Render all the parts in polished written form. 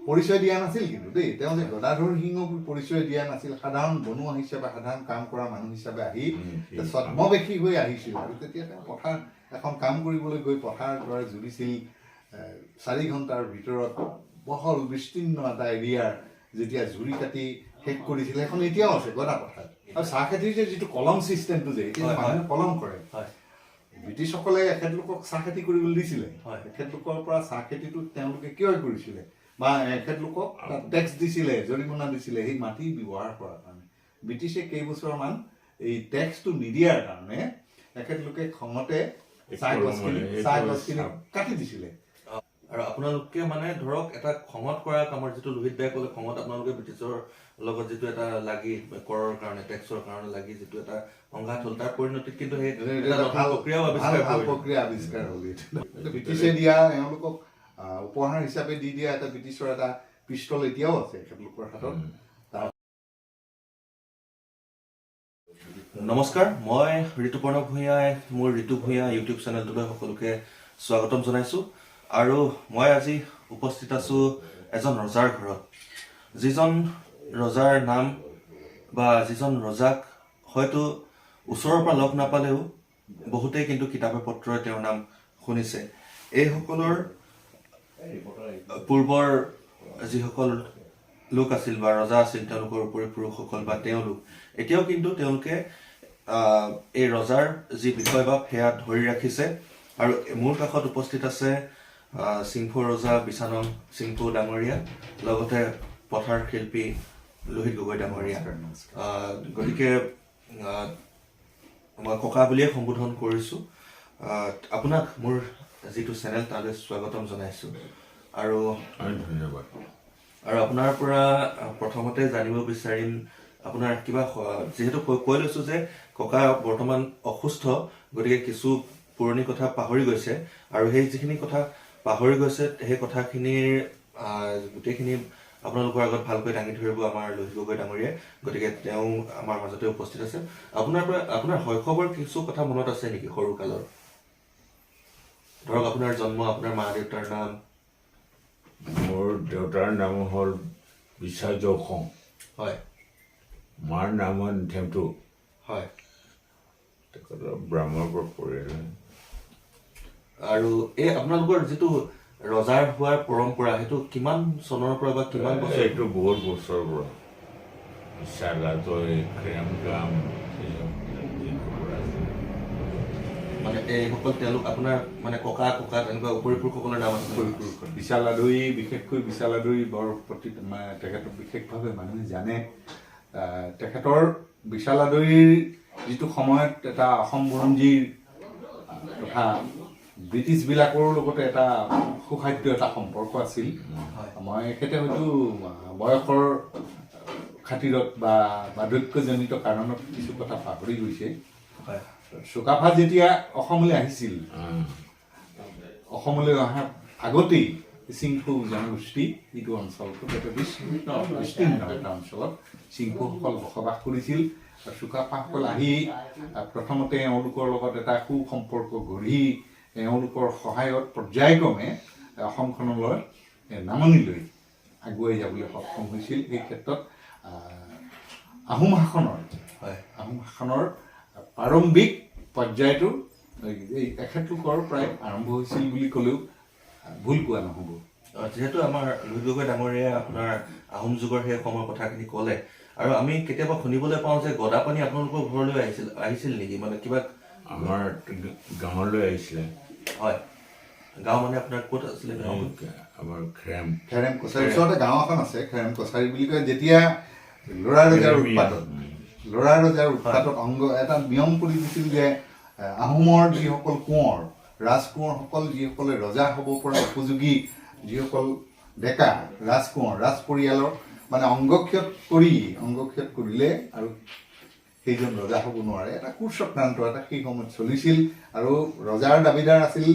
পৰিচয় দিয়া নাছিল কিন্তু দেই তেওঁ যে গদাধৰ সিংহক পৰিচয় দিয়া নাছিল সাধাৰণ বনুৱা হিচাপে সাধাৰণ কাম কৰা মানুহ হিচাপে আহি ছদ্মবেশী হৈ আহিছিল আৰু তেতিয়া তেওঁ পথাৰ এখন কাম কৰিবলৈ গৈ পথাৰ দৰে জুৰিছিল 4 ঘণ্টাৰ ভিতৰত বহল বিস্তীৰ্ণ এটা এৰিয়াৰ যেতিয়া জুৰি কাটি শেষ কৰিছিল এখন এতিয়াও আছে গদা পথাৰ আৰু চাহ খেতিৰ যে যিটো কলম চিষ্টেমটো যে এতিয়া মানুহে কলম কৰে ব্ৰিটিছসকলে এখেতলোকক চাহ খেতি কৰিবলৈ দিছিলে এখেতলোকৰ পৰা চাহ খেতিটো তেওঁলোকে কিয় কৰিছিলে বা এখেতলোকক টেক্স দিছিলে জৰিমনা দিছিলে সেই মাটি ব্যৱহাৰ কৰাৰ কাৰণে ব্ৰিটিছে কেইবছৰমান এই টেক্সটো নিদিয়াৰ কাৰণে এখেতলোকে খঙতে চাহ গছখিনি কাটি দিছিলে আৰু আপোনালোকে মানে ধৰক এটা খঙত কৰা কামৰ যিটো লোহিত দাই ক'লে খঙত আপোনালোকে ব্ৰিটিছৰ লগত যিটো এটা লাগি কৰৰ কাৰণে টেক্সৰ কাৰণে লাগি যিটো এটা সংঘাত হ'ল তাৰ পৰিণতিত কিন্তু সেই প্ৰক্ৰিয়া আৱিষ্কাৰ হ'ল ব্ৰিটিছে দিয়া এওঁলোকক উপহাৰ হিচাপে দি দিয়া এটা ব্ৰিটিছৰ এটা পিষ্টল এতিয়াও আছে এখেতলোকৰ হাতত নমস্কাৰ মই ঋতুপৰ্ণ ভূঞাই মোৰ ঋতু ভূঞা ইউটিউব চেনেলটোলৈ সকলোকে স্বাগতম জনাইছোঁ আৰু মই আজি উপস্থিত আছোঁ এজন ৰজাৰ ঘৰত যিজন ৰজাৰ নাম বা যিজন ৰজাক হয়তো ওচৰৰ পৰা লগ নাপালেও বহুতেই কিন্তু কিতাপে পত্ৰই তেওঁৰ নাম শুনিছে এইসকলৰ পূৰ্বৰ যিসকল লোক আছিল বা ৰজা আছিল তেওঁলোকৰ উপৰি পুৰুষসকল বা তেওঁলোক এতিয়াও কিন্তু তেওঁলোকে এই ৰজাৰ যি বিষয় বা সেয়া ধৰি ৰাখিছে আৰু মোৰ কাষত উপস্থিত আছে সিংফু ৰজা বিছানন সিংফু ডাঙৰীয়া লগতে পথাৰ শিল্পী লোহিত গগৈ ডাঙৰীয়া গতিকে মই ককা বুলিয়ে সম্বোধন কৰিছোঁ আপোনাক মোৰ যিটো চেনেল তালৈ স্বাগতম জনাইছোঁ আৰু ধন্যবাদ আৰু আপোনাৰ পৰা প্ৰথমতে জানিব বিচাৰিম আপোনাৰ কিবা যিহেতু কৈ লৈছোঁ যে ককা বৰ্তমান অসুস্থ গতিকে কিছু পুৰণি কথা পাহৰি গৈছে আৰু সেই যিখিনি কথা পাহৰি গৈছে সেই কথাখিনিৰ গোটেইখিনি আপোনালোকৰ আগত ভালকৈ দাঙি ধৰিব আমাৰ লোহিত গগৈ ডাঙৰীয়াই গতিকে তেওঁ আমাৰ মাজতে উপস্থিত আছে আপোনাৰ শৈশৱৰ কিছু কথা মনত আছে নেকি সৰুকালৰ ধৰক আপোনাৰ জন্ম আপোনাৰ মা দেউতাৰ নাম মোৰ দেউতাৰ নাম হ'ল বিশ্বাস জৌখং হয় মাৰ নাম হ'ল নিথেমটো হয় তেখেতৰ ব্ৰাহ্মণৰ পৰা পৰিয়াল আৰু এই আপোনালোকৰ যিটো ৰজাৰ হোৱাৰ পৰম্পৰা সেইটো কিমান চনৰ পৰা বা কিমান বছৰ এইটো বহুত বছৰৰ পৰা বিশালাদৈ ক্ৰেমগ্ৰাম মানে এইসকল তেওঁলোক আপোনাৰ মানে ককা তেনেকুৱা উপৰি পুৰুষসকলৰ নাম আছে বিশালাদৈ বিশেষকৈ বিশালাদৈ বৰ প্ৰতি তেখেতক বিশেষভাৱে মানুহে জানে তেখেতৰ বিশালাদৈৰ যিটো সময়ত এটা অসম বুৰঞ্জীৰ তথা ব্ৰিটিছবিলাকৰ লগতে এটা সুখাদ্য এটা সম্পৰ্ক আছিল মই এখেতে হয়তো বয়সৰ খাতিৰত বা বাৰ্ধক্যজনিত কাৰণত কিছু কথা পাহৰি গৈছে চুকাফা যেতিয়া অসমলৈ আহিছিল অসমলৈ অহাৰ আগতেই সিংফু জনগোষ্ঠী যিটো অঞ্চলটো এটা বিস্তীৰ্ণ এটা অঞ্চলত সিংফুসকল বসবাস কৰিছিল আৰু চুকাফাসকল আহি প্ৰথমতে এওঁলোকৰ লগত এটা সু সম্পৰ্ক গঢ়ি এওঁলোকৰ সহায়ত পৰ্যায়ক্ৰমে অসমখনলৈ নামনিলৈ আগুৱাই যাবলৈ সক্ষম হৈছিল এই ক্ষেত্ৰত আহোম শাসনৰ প্ৰাৰম্ভিক পৰ্যায়টো এই এখেতলোকৰ প্ৰায় আৰম্ভ হৈছিল বুলি ক'লেও ভুল কোৱা নহ'ব যিহেতু আমাৰ লোহিত গগৈ ডাঙৰীয়াই আপোনাৰ আহোম যুগৰ সেই সময়ৰ কথাখিনি ক'লে আৰু আমি কেতিয়াবা শুনিবলৈ পাওঁ যে গদাপানী আপোনালোকৰ ঘৰলৈ আহিছিল নেকি মানে কিবা আমাৰ গাঁৱলৈ আহিছিলে হয় গাঁও মানে আপোনাৰ ক'ত আছিলে আমাৰ খেৰেম কছাৰীৰ ওচৰতে গাঁও এখন আছে খেৰেম কছাৰী বুলি কয় যেতিয়া ল'ৰা ৰজাৰ উৎপাতত অংগ এটা নিয়ম কৰি দিছিল যে আহোমৰ যিসকল কোঁৱৰ ৰাজকোঁৱৰসকল যিসকলে ৰজা হ'ব পৰা উপযোগী যিসকল ডেকা ৰাজকোঁৱৰ ৰাজ পৰিয়ালৰ মানে অংগক্ষত কৰিলে আৰু সেইজন ৰজা হ'ব নোৱাৰে এটা কুচক্ৰান্ত এটা সেই সময়ত চলিছিল আৰু ৰজাৰ দাবীদাৰ আছিল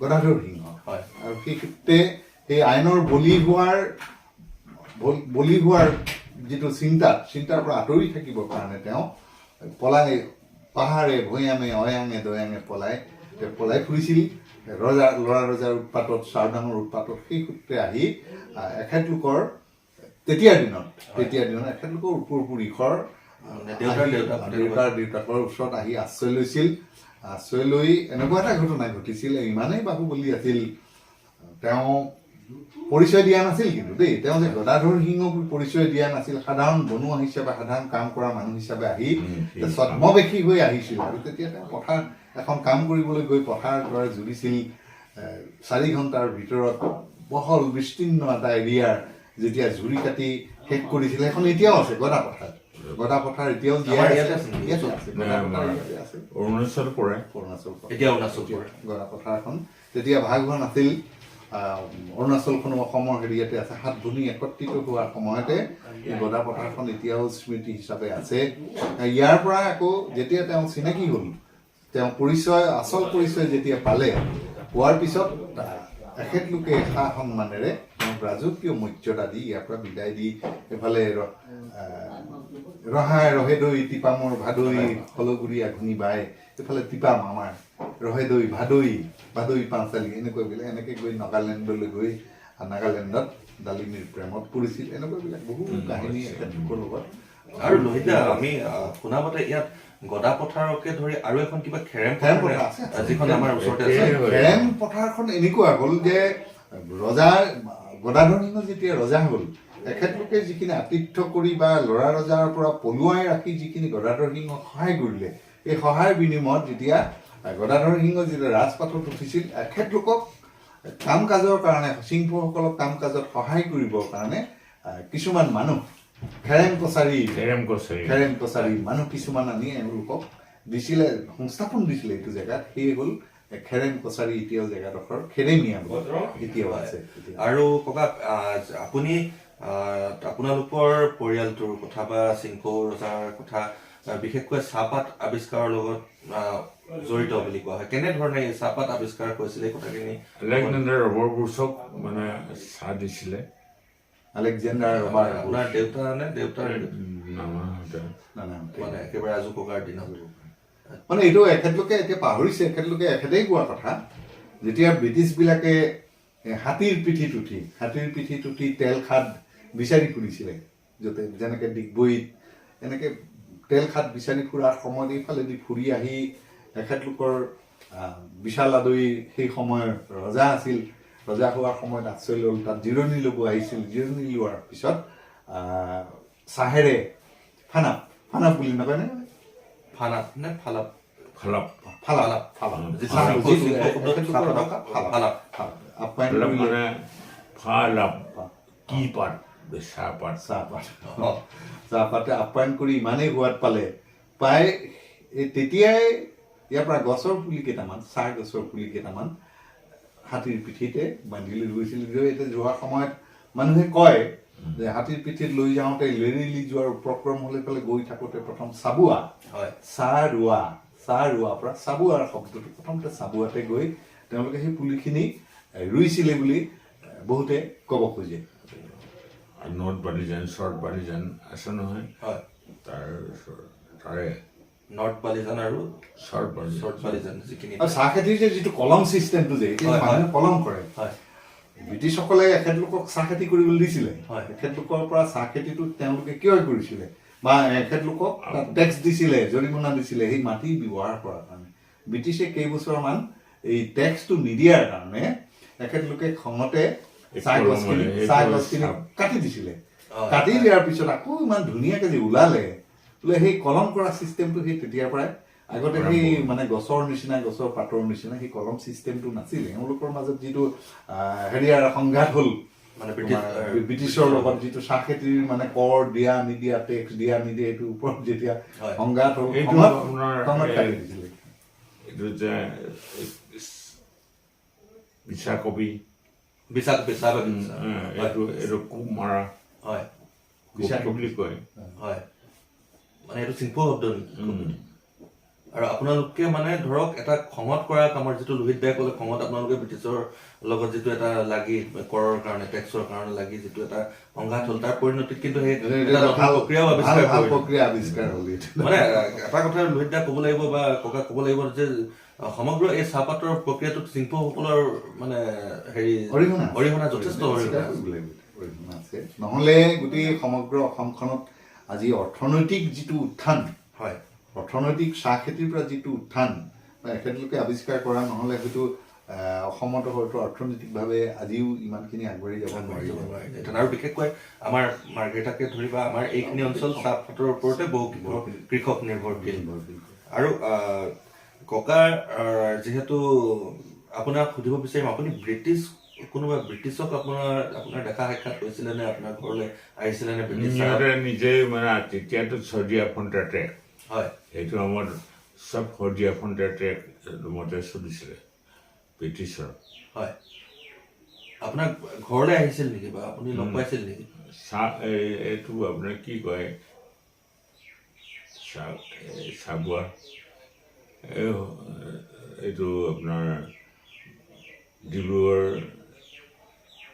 গদাধৰ সিংহ হয় আৰু সেই ক্ষেত্ৰে সেই আইনৰ বলি হোৱাৰ যিটো চিন্তাৰ পৰা আঁতৰি থাকিবৰ কাৰণে তেওঁ পলাই পাহাৰে ভৈয়ামে অয়াঙে দয়াঙে পলাই ফুৰিছিল ল'ৰা ৰজাৰ উৎপাতত চাওদাঙৰ উৎপাতত সেই সূত্ৰে আহি এখেতলোকৰ তেতিয়াৰ দিনত এখেতলোকৰ উপপুৰুষৰ দেউতাকৰ ওচৰত আহি আশ্ৰয় লৈছিল। আশ্ৰয় লৈ এনেকুৱা এটা ঘটনা ঘটিছিল, ইমানেই বাহুবলী আছিল, তেওঁ পৰিচয় দিয়া নাছিল কিন্তু দেই, তেওঁ যে গদাধৰ সিংহ বুলি পৰিচয় দিয়া নাছিল, সাধাৰণ বনুৱা হিচাপে সাধাৰণ কাম কৰা মানুহ হিচাপে আহি ছদ্মবেশী হৈ আহিছিল। আৰু তেতিয়া তেওঁ পথাৰ এখন কাম কৰিবলৈ গৈ পথাৰ দৰে জুৰিছিল। 4 ঘণ্টাৰ ভিতৰত বহল বিস্তীৰ্ণ এটা এৰিয়াৰ যেতিয়া জুৰি কাটি শেষ কৰিছিল, এখন এতিয়াও আছে গদাপথাৰ এতিয়াও অৰুণাচল পৰে, গদাপথাৰখন তেতিয়া ভাগ হোৱা নাছিল। অৰুণাচলখনো অসমৰ হেৰিয়াতে আছে। 7 ভনী একত্ৰিত হোৱাৰ সময়তে এই গদাপথাৰখন এতিয়াও স্মৃতি হিচাপে আছে। ইয়াৰ পৰা আকৌ যেতিয়া তেওঁ চিনাকি হ'ল, তেওঁ আচল পৰিচয় যেতিয়া পোৱাৰ পিছত এখেতলোকে সা সন্মানেৰে তেওঁক ৰাজকীয় মৰ্যাদা দি ইয়াৰ পৰা বিদায় দি এইফালে ৰহেদৈ টিপামৰ ভাদৈ হলগুৰি আঘুনি বাই, এইফালে টিপাম আমাৰ ৰহেদৈ ভাদৈ পাঁচালি এনেকৈ গৈ নাগালেণ্ডলৈ গৈ নাগালেণ্ডত ডালিমীৰ প্ৰেমত পৰিছিল। এনেকুৱাবিলাক বহু কাহিনী এখেতলোকৰ লগত। আৰু লোহিতদা, আমি শুনা মতে ইয়াত গদাপথাৰকে ধৰি আৰু এখন কিবা খেৰেম পথাৰ আছে, যিখন আমাৰ ওচৰতে আছে। খেৰেম পথাৰখন এনেকুৱা হ'ল যে গদাধৰ সিংহ যেতিয়া ৰজা হ'ল, এখেতলোকে যিখিনি আতিথ্য কৰি বা ল'ৰা ৰজাৰ পৰা পলুৱাই ৰাখি যিখিনি গদাধৰ সিংহক সহায় কৰিলে, এই সহায়ৰ বিনিময়ত যেতিয়া গদাধৰ সিংহ যেতিয়া ৰাজপাথত উঠিছিল, এখেতলোকক কাম কাজৰ কাৰণে, সিংহসকলক কাম কাজত সহায় কৰিবৰ কাৰণে কিছুমান মানুহ খেৰেম কছাৰী মানুহ কিছুমান আনি এওঁলোকক দিছিলে, সংস্থাপন দিছিলে এইটো জেগাত। সেয়ে হ'ল খেৰেম কছাৰী এতিয়াও জেগাডোখৰ খেৰেমীয়া এতিয়াও আছে। আৰু ককা, আপুনি আপোনালোকৰ পৰিয়ালটোৰ কথা বা চিংফৌ ৰজাৰ কথা, বিশেষকৈ চাহপাত আৱিষ্কাৰৰ লগত জড়িত বুলি কোৱা হয়। কেনেধৰণে চাহপাত আৱিষ্কাৰ কৰিছিলে এই কথাখিনি? আলেকজেণ্ডাৰ ৰবাৰবুৰ্চক মানে চাহ দিছিলে। আলেকজেণ্ডাৰ ৰবাৰ, আপোনাৰ দেউতাৰ মানে একেবাৰে আজু ককাৰ দিনত। মানে এইটো এখেতলোকে এতিয়া পাহৰিছে, এখেতেই কোৱা কথা। যেতিয়া ব্ৰিটিছবিলাকে হাতীৰ পিঠিত উঠি তেল খাদ বিচাৰি ফুৰিছিলে, য'তে যেনেকৈ ডিগবৈত এনেকৈ তেল খাদ বিচাৰি ফুৰাৰ সময়ত এইফালেদি ফুৰি আহি এখেতলোকৰ বিশাল আদৈ সেই সময়ৰ ৰজা আছিল। ৰজা হোৱাৰ সময়ত আশ্ৰয় ল'ল, তাত জিৰণি ল'ব আহিছিল। জিৰণি লোৱাৰ পিছত চাহেৰে ফানাপ বুলি নকয়নে? চাহপাতে আপ্যায়ন কৰি ইমানেই সোৱাদ পাই তেতিয়াই ইয়াৰ পৰা গছৰ পুলি কেইটামান, চাহ গছৰ পুলি কেইটামান হাতীৰ পিঠিতে বান্ধি লৈ গৈছিল। এতিয়া যোৱাৰ সময়ত মানুহে কয় যে হাতীৰ পিঠিত লৈ যাওঁতে লেৰেলি যোৱাৰ উপক্ৰম হ'লে পেলাই গৈ থাকোঁতে প্ৰথম চাহ ৰোৱা পৰা চাবুৱাৰ শব্দটো প্ৰথমতে চাবুৱাতে গৈ তেওঁলোকে সেই পুলিখিনি ৰুইছিলে বুলি বহুতে ক'ব খোজে। নৰ্থ বালিজান, শ্বৰ্ট বালিজান আছে নহয়, তাৰে নৰ্থ বালিজান আৰু শ্বৰ্ট বালিজান যিখিনি। আৰু চাহ খেতিৰ যে যিটো কলম চিষ্টেমটো যে মানুহে কলম কৰে, ব্ৰিটিছসকলে এখেতলোকক চাহ খেতি কৰিবলৈ দিছিলে। এখেতলোকৰ পৰা চাহ খেতিটো তেওঁলোকে কিয় কৰিছিলে বা এখেতলোকক টেক্স দিছিলে, জৰিমনা দিছিলে সেই মাটি ব্যৱহাৰ কৰাৰ কাৰণে। ব্ৰিটিছে কেইবছৰমান এই টেক্সটো নিদিয়াৰ কাৰণে এখেতলোকে খঙতে চাহ গছখিনি কাটি দিছিলে। কাটি দিয়াৰ পিছত আকৌ ইমান ধুনীয়াকে যে ওলালে, সেই কলম কৰা চিষ্টেমটো সেই তেতিয়াৰ পৰাই। আগতে সেই মানে গছৰ পাতৰ নিচিনা সেই কলম চিষ্টেমটো নাছিলে। এওঁলোকৰ মাজত যিটো হেৰিয়াৰ সংঘাত হ'ল, মানে ব্ৰিটিছৰ লগত যিটো চাহ খেতিৰ মানে কৰ দিয়া নিদিয়া, টেক্স দিয়া নিদিয়া, এইটোৰ ওপৰত যেতিয়া সংঘাত হ'ল, এইটো যে বিচাকবি, এইটো কোব মাৰা বুলি কয়। মানে এইটো চিংফৌ শব্দ নেকি? আৰু আপোনালোকে মানে ধৰক এটা খঙত কৰা কামৰ, যিটো লোহিত দাই ক'লে খঙত আপোনালোকে ব্ৰিটিছৰ লগত যিটো এটা লাগি কৰৰ কাৰণে, টেক্সৰ কাৰণে লাগি যিটো এটা সংঘাত হ'ল, তাৰ পৰিণতিত কিন্তু সেই প্ৰক্ৰিয়াও আৱিষ্কাৰ হ'ল। মানে এটা কথা লোহিত দাই ক'ব লাগিব বা ককা ক'ব লাগিব যে সমগ্ৰ এই চাহপাতৰ প্ৰক্ৰিয়াটোত চিংফৌসকলৰ মানে হেৰি অৰিহণা যথেষ্ট অৰিহণা আছে নহ'লে গোটেই সমগ্ৰ অসমখনত আজি অৰ্থনৈতিক যিটো উত্থান হয় অৰ্থনৈতিক চাহ খেতিৰ পৰা যিটো উত্থান এখেতলোকে আৱিষ্কাৰ কৰা নহ'লে হয়তো অসমতো হয়তো অৰ্থনৈতিকভাৱে আজিও ইমানখিনি আগবাঢ়ি যাব নোৱাৰিব আৰু বিশেষকৈ আমাৰ মাৰ্ঘেৰিটাকে ধৰি বা আমাৰ এইখিনি অঞ্চল চাহপাতৰ ওপৰতে বহু কৃষক নিৰ্ভৰশীল আৰু ককাৰ যিহেতু আপোনাক সুধিব বিচাৰিম আপুনি কোনোবা ব্ৰিটিছক আপোনাৰ দেখা সাক্ষাৎ হৈছিলে নে আপোনাৰ ঘৰলৈ আহিছিলে নে ব্ৰিটিছ নিজে মানে তেতিয়াতো শদিয়া ফ্ৰণ্টিয়াৰ ট্ৰেক হয় সেইটো আমাৰ চব শদিয়া ফ্ৰণ্টিয়াৰ ট্ৰেক মতে চলিছিলে ব্ৰিটিছৰ হয় আপোনাৰ ঘৰলৈ আহিছিল নেকি বা আপুনি লগ পাইছিল নেকি এইটো আপোনাৰ কি কয় চাবুৱা এইটো আপোনাৰ ডিব্ৰুগড়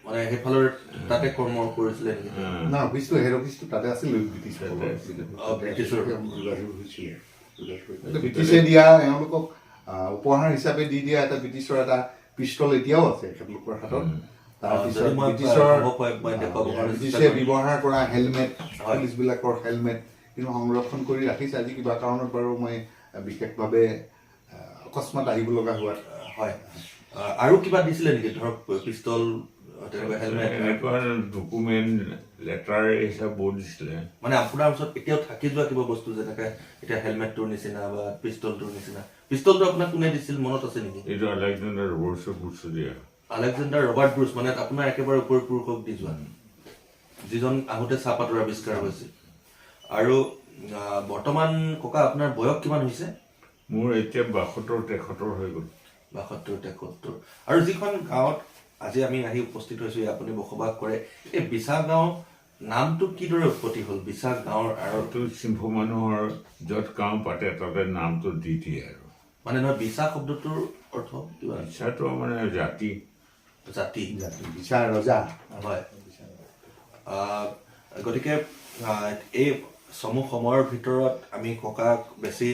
মানে সেইফালৰ তাতে কৰ্ম কৰিছিলে নেকি না অফিচটো হেড অফিচটো তাতে আছিল ব্ৰিটিছৰ যোগাযোগ হৈছিলে ব্ৰিটিছে দিয়া এওঁলোকক উপহাৰ হিচাপে দি দিয়া এটা ব্ৰিটিছৰ এটা পিষ্টল এতিয়াও আছে এখেতলোকৰ হাতত তাৰপিছত ব্ৰিটিছে ব্যৱহাৰ কৰা হেলমেট পুলিচবিলাকৰ হেলমেট কিন্তু সংৰক্ষণ কৰি ৰাখিছে আজি কিবা কাৰণত বাৰু মই বিশেষভাৱে অকস্মাত আহিব লগা হোৱাত হয় আৰু কিবা দিছিলে নেকি ধৰক পিষ্টল ডকুমেণ্ট লেটাৰ হিচাপ বহুত দিছিলে মানে আপোনাৰ ওচৰত এতিয়াও থাকি যোৱা কিবা বস্তু যেনেকে এতিয়া হেলমেটটোৰ নিচিনা বা পিষ্টলটোৰ নিচিনা পিষ্টলটো আপোনাক কোনে দিছিল মনত আছে নেকি এইটো আলেকজেণ্ডাৰ ব্ৰুছে দিয়া আলেকজেণ্ডাৰ ৰবাৰ্ট ব্ৰুচ মানে আপোনাৰ একেবাৰে ওপৰ পুৰুষক দি যোৱা যিজন আহোঁতে চাহপাতৰ আৱিষ্কাৰ হৈছিল আৰু বৰ্তমান ককা আপোনাৰ বয়স কিমান হৈছে মোৰ এতিয়া ৭২-৭৩ হৈ গ'ল ৭২-৭৩ আৰু যিখন গাঁৱত আজি আমি আহি উপস্থিত হৈছো আপুনি বসবাস কৰে এই বিছা গাঁও নামটো কিদৰে উৎপত্তি হ'ল বিছা গাঁৱৰ আৰু চিম্ফু মানুহৰ য'ত গাঁও পাতে তাতে নামটো দি দিয়ে আৰু মানে নহয় বিছা শব্দটোৰ অৰ্থ কিবা বিছাটো মানে জাতি বিছা ৰজা হয় গতিকে এই চমু সময়ৰ ভিতৰত আমি ককাক বেছি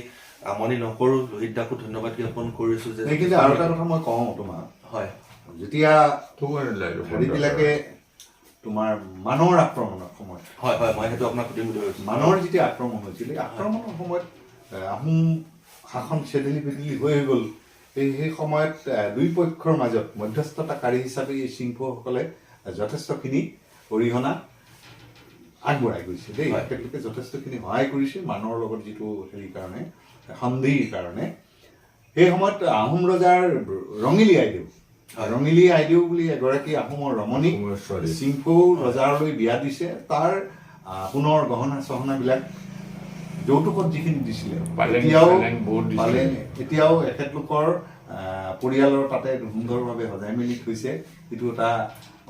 আমনি নকৰোঁ লোহিত দাকো ধন্যবাদ জ্ঞাপন কৰিছোঁ যে কিন্তু আৰু এটা কথা মই কওঁ তোমাৰ হয় যেতিয়া হেৰিবিলাকে তোমাৰ মানৰ আক্ৰমণৰ সময়ত হয় হয় মই সেইটো আপোনাক সুধিম বুলি ভাবিছোঁ মানৰ যেতিয়া আক্ৰমণ হৈছিল এই আক্ৰমণৰ সময়ত আহোম শাসন চেদেলি ভেদেলি হৈ গ'ল সেই সময়ত দুই পক্ষৰ মাজত মধ্যস্থতাকাৰী হিচাপে এই চিংফৌসকলে যথেষ্টখিনি অৰিহণা আগবঢ়াই গৈছে দেই তেখেতলোকে যথেষ্টখিনি সহায় কৰিছে মানৰ লগত যিটো হেৰিৰ কাৰণে সন্ধিৰ কাৰণে সেই সময়ত আহোম ৰজাৰ ৰঙিলী আইদেউ বুলি এগৰাকী আহোমৰ ৰমণীক চিংফৌ ৰজালৈ বিয়া দিছে তাৰ পুনৰ গহনা চহনাবিলাক যৌতুকত যিখিনি দিছিলে এতিয়াও এখেতলোকৰ পৰিয়ালৰ তাতে সুন্দৰভাৱে সজাই মেলি থৈছে এইটো এটা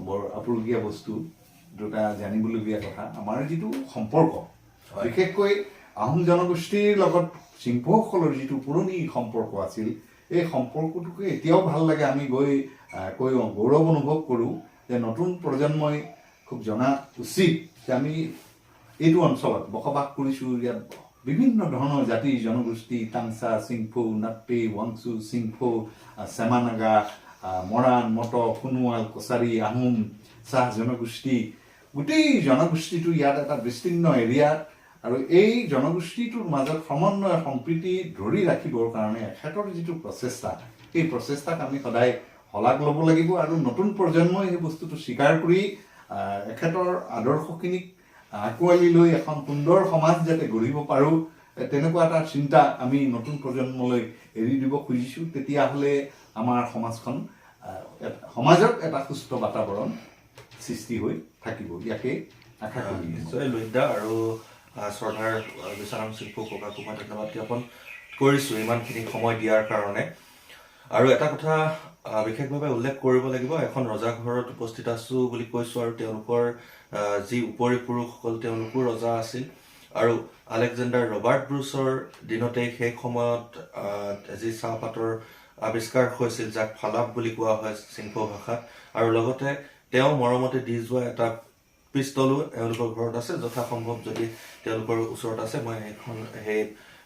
বৰ আপুৰুগীয়া বস্তু এইটো এটা জানিবলগীয়া কথা আমাৰ যিটো সম্পৰ্ক বিশেষকৈ আহোম জনগোষ্ঠীৰ লগত চিংফৌসকলৰ যিটো পুৰণি সম্পৰ্ক আছিল এই সম্পৰ্কটোকে এতিয়াও ভাল লাগে আমি কৈ গৌৰৱ অনুভৱ কৰোঁ যে নতুন প্ৰজন্মই খুব জনা উচিত যে আমি এইটো অঞ্চলত বসবাস কৰিছোঁ ইয়াত বিভিন্ন ধৰণৰ জাতি জনগোষ্ঠী টাংচা চিংফৌ নাপ্পে ৱাংচু চিংফৌ চেমানাগা মৰাণ মটক সোণোৱাল কছাৰী আহোম চাহ জনগোষ্ঠী গোটেই জনগোষ্ঠীটো ইয়াত এটা বিস্তীৰ্ণ এৰিয়াত আৰু এই জনগোষ্ঠীটোৰ মাজত সমন্বয় সম্প্ৰীতি ধৰি ৰাখিবৰ কাৰণে এখেতৰ যিটো প্ৰচেষ্টা এই প্ৰচেষ্টাক আমি সদায় শলাগ ল'ব লাগিব আৰু নতুন প্ৰজন্মই সেই বস্তুটো স্বীকাৰ কৰি এখেতৰ আদৰ্শখিনিক আঁকোৱালি লৈ এখন সুন্দৰ সমাজ যাতে গঢ়িব পাৰোঁ তেনেকুৱা এটা চিন্তা আমি নতুন প্ৰজন্মলৈ এৰি দিব খুজিছোঁ তেতিয়াহ'লে আমাৰ সমাজত এটা সুস্থ বাতাবৰণ সৃষ্টি হৈ থাকিব ইয়াকে আশা কৰি নিশ্চয় লোহিত দা আৰু শ্ৰদ্ধাৰ বিছাৰাম চিংফৌ ককাকো মই ধন্যবাদ জ্ঞাপন কৰিছোঁ ইমানখিনি সময় দিয়াৰ কাৰণে আৰু এটা কথা বিশেষভাৱে উল্লেখ কৰিব লাগিব এখন ৰজাঘৰত উপস্থিত আছোঁ বুলি কৈছোঁ আৰু তেওঁলোকৰ যি উপৰি পুৰুষসকল তেওঁলোকো ৰজা আছিল আৰু আলেকজেণ্ডাৰ ৰবাৰ্ট ব্ৰুচৰ দিনতেই সেই সময়ত যি চাহপাতৰ আৱিষ্কাৰ হৈছিল যাক ফালাপ বুলি কোৱা হয় চিংফৌ ভাষাত আৰু লগতে তেওঁ মৰমতে দি যোৱা এটা পিষ্টলো এওঁলোকৰ ঘৰত আছে যথাসম্ভৱ যদি তেওঁলোকৰ ওচৰত আছে মই সেই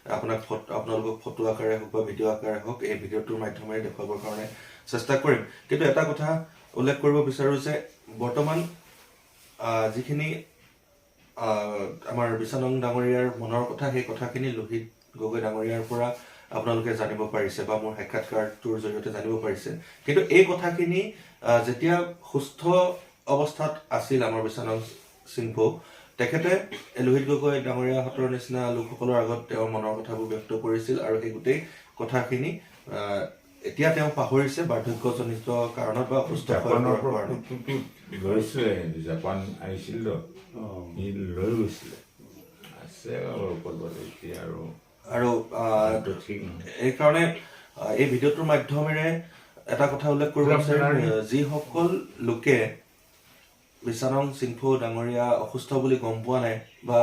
আপোনাক আপোনালোকক ফটো আকাৰে হওক বা ভিডিঅ' আকাৰে হওক এই ভিডিঅ'টোৰ মাধ্যমেৰে দেখুৱাবৰ কাৰণে চেষ্টা কৰিম। কিন্তু এটা কথা উল্লেখ কৰিব বিচাৰোঁ যে বৰ্তমান যিখিনি আমাৰ বিশানং ডাঙৰীয়াৰ মনৰ কথা, সেই কথাখিনি লোহিত গগৈ ডাঙৰীয়াৰ পৰা আপোনালোকে জানিব পাৰিছে বা মোৰ সাক্ষাৎকাৰটোৰ জৰিয়তে জানিব পাৰিছে। কিন্তু এই কথাখিনি যেতিয়া সুস্থ অৱস্থাত আছিল আমাৰ বিশানং সিংফৌ, তেখেতে লোহিত গগৈ ডাঙৰীয়াহঁতৰ নিচিনা লোকসকলৰ আগত তেওঁৰ মনৰ কথাবোৰ ব্যক্ত কৰিছিল আৰু সেই গোটেই কথাখিনি এতিয়া তেওঁ পাহৰিছে বাৰ্ধক্যজনিত কাৰণত বা অসুস্থ জাপানৰ লৈছিলে, জাপান আহিছিল সি লৈ গৈছিলে, আছে অলপ এতিয়া আৰু ঠিক এইকাৰণে এই ভিডিঅ'টোৰ মাধ্যমেৰে এটা কথা উল্লেখ কৰিব বিচাৰিম, যিসকল লোকে বিশানং সিংফৌ ডাঙৰীয়া অসুস্থ বুলি গম পোৱা নাই বা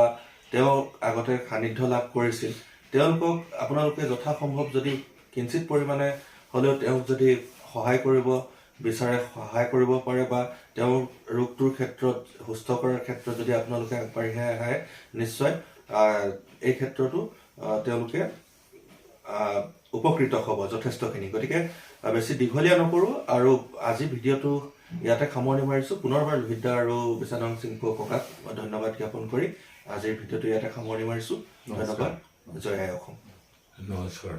তেওঁ আগতে সান্নিধ্য লাভ কৰিছিল, তেওঁলোকক আপোনালোকে যথাসম্ভৱ যদি কিঞ্চিত পৰিমাণে হ'লেও তেওঁক যদি সহায় কৰিব বিচাৰে, সহায় কৰিব পাৰে বা তেওঁৰ ৰোগটোৰ ক্ষেত্ৰত সুস্থ কৰাৰ ক্ষেত্ৰত যদি আপোনালোকে আগবাঢ়ি আহে, নিশ্চয় এই ক্ষেত্ৰতো তেওঁলোকে উপকৃত হ'ব যথেষ্টখিনি। গতিকে বেছি দীঘলীয়া নকৰোঁ আৰু আজি ভিডিঅ'টো ইয়াতে সামৰণি মাৰিছোঁ। পুনৰবাৰ লোহিত দা আৰু বিশানং সিংফৌ ককাক ধন্যবাদ জ্ঞাপন কৰি আজিৰ ভিডিঅ'টো ইয়াতে সামৰণি মাৰিছোঁ। ধন্যবাদ। জয় আই অসম। নমস্কাৰ।